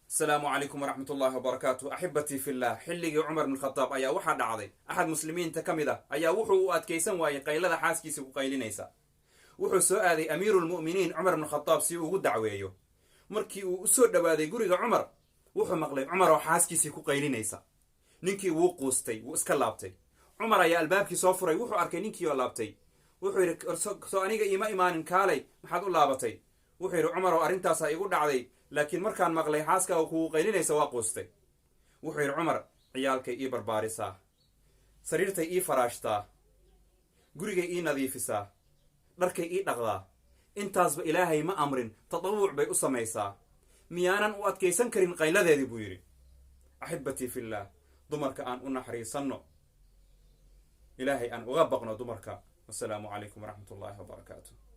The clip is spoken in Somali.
السلام عليكم ورحمة الله وبركاته. أحبتي في الله، حلقي عمر بن الخطاب أيا وحا دعضي أحد مسلمين تكمدة أيا وحو أدكيسان واي قيلة حاسكيسي وقيلينيسا وحو سؤالي أمير المؤمنين عمر بن الخطاب سيو دعويو مركي وسود دبادي قريق عمر وحو مقلي عمر وحاسكيسي وقيلينيسا نينكي وقوستي واسكالابتي عمر أيا البابكي صوفري وحو أركي نينكي ولابتي وحو يرك سو أنيقا إيمان كالي محاد اللابتي وحو يرك عمر وأرنتاسا يقول دعضي laakiin markaan maqlay xaaska oo kugu qaylinaysa waa quustay. wuxuu yiri cumar ciyaalkay ii barbaarisaa, sariirtay ii faraashtaa, gurigay ii nadiifisaa, dharkay ii dhaqdaa, intaasba ilaahay ma amrin, tatawuuc bay u samaysaa, miyaanan u adkaysan karin qayladeedii buu yiri. axibbatii fillah, dumarka aan u naxariisanno, ilaahay aan uga baqno dumarka. wassalaamu calaykum waraxmatullaahi wabarakaatuh.